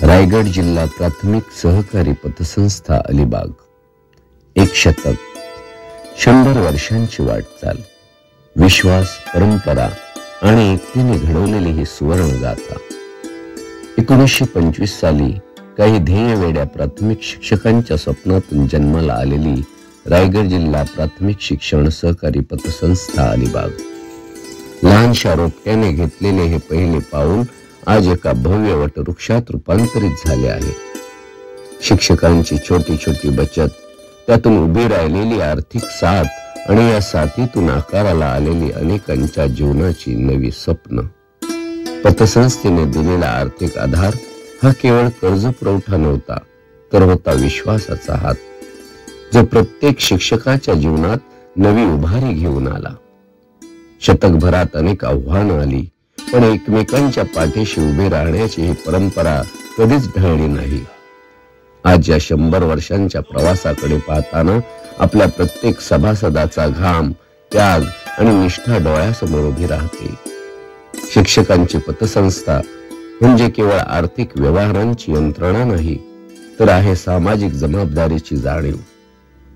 रायगड जिल्हा प्राथमिक सहकारी पतसंस्था अलिबाग. एक शतक, 100 वर्षांची वाटचाल, विश्वास, परंपरा आणि एकतेने घडवलेली ही सुवर्ण गाथा. 1925 साली काही ध्येयवेड्या प्राथमिक शिक्षकांच्या स्वप्नातून जन्माला आलेली रायगड जिल्हा प्राथमिक शिक्षण सहकारी पतसंस्था अलिबाग. लहानशा रोपट्याने घेतलेले हे पहिले पाऊल आज एका भव्य वटवृक्षात रूपांतरित झाले आहे. शिक्षकांची छोटी छोटी बचत, त्यातून उभी राहिलेली आर्थिक साथ आणि या साथीतून आकाराला आलेली अनेकांच्या जीवनाची नवी स्वप्न. पतसंस्थेने दिलेला आर्थिक आधार हा केवळ कर्ज पुरवठा नव्हता, तर होता विश्वासाचा हात, जो प्रत्येक शिक्षकाच्या जीवनात नवी उभारी घेऊन आला. शतकभरात अनेक आव्हानं आली, पण एकमेकांच्या पाठीशी उभे राहण्याची ही परंपरा कधीच ढळली नाही. आज या 100 वर्षांच्या प्रवासाकडे पाहताना आपल्या प्रत्येक सभासदाचा घाम, त्याग आणि निष्ठा डोळ्यासमोर उभी राहते. शिक्षकांची पतसंस्था म्हणजे केवळ आर्थिक व्यवहारांची यंत्रणा नाही, तर आहे सामाजिक जबाबदारीची जाणीव.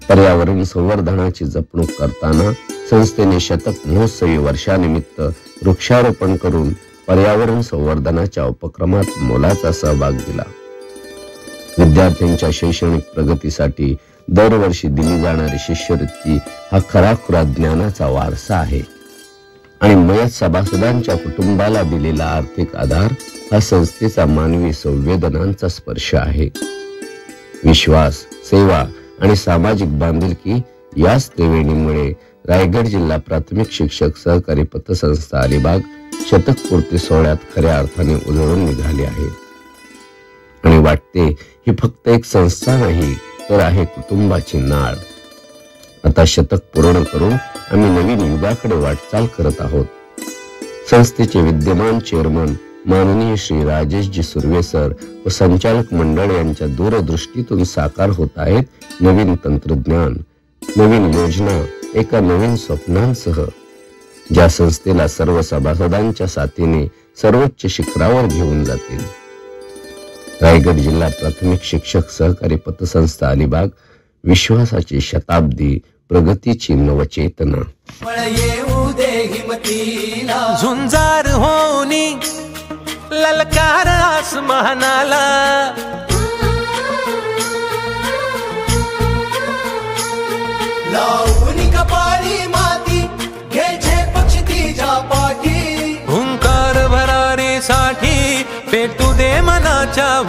पर्यावरण संवर्धनाची जपणूक करताना संस्थेने शतक महोत्सवी वर्षानिमित्त वृक्षारोपण करून पर्यावरण संवर्धनाच्या उपक्रमात मोलाचा सहभाग दिला. विद्यार्थ्यांच्या शैक्षणिक प्रगतीसाठी दरवर्षी दिली जाणारी शिष्यवृत्ती हा खराखुरा ज्ञानाचा वारसा आहे आणि मयत सभासदांच्या कुटुंबाला दिलेला आर्थिक आधार हा संस्थेचा मानवी संवेदनांचा स्पर्श आहे. विश्वास, सेवा आणि सामाजिक बांधिलकी याच त्रिवेणीमुळे रायगड जिल्हा प्राथमिक शिक्षक सहकारी पतसंस्था अलिबाग शतकपूर्ती सोहळ्यात खऱ्या अर्थाने उजळून निघाली आहे. आणि वाटते ही फक्त एक संस्था नाही, तर आहे कुटुंबाची नाळ. आता शतक पूर्ण करून आम्ही नवीन युगाकडे वाटचाल करत आहोत. संस्थेचे विद्यमान चेअरमन माननीय श्री राजेशजी सुर्वे सर व संचालक मंडळ यांच्या दूरदृष्टीतून साकार होत आहेत नवीन तंत्रज्ञान, नवीन योजना, एका नवीन स्वप्नांसह, ज्या संस्थेला सर्व सभासदांच्या साथीने सर्वोच्च शिखरावर घेऊन जातील. रायगड जिल्हा प्राथमिक शिक्षक सहकारी पतसंस्था अलिबाग, विश्वासाची शताब्दी, प्रगतीची नवचेतना. झुंजार होनी ललकार आसमानाला, लावणी कपाळी माती घ्यायचे पक्षी तिच्या पाठी, हुंकार भरारीसाठी पेटू दे मनाच्या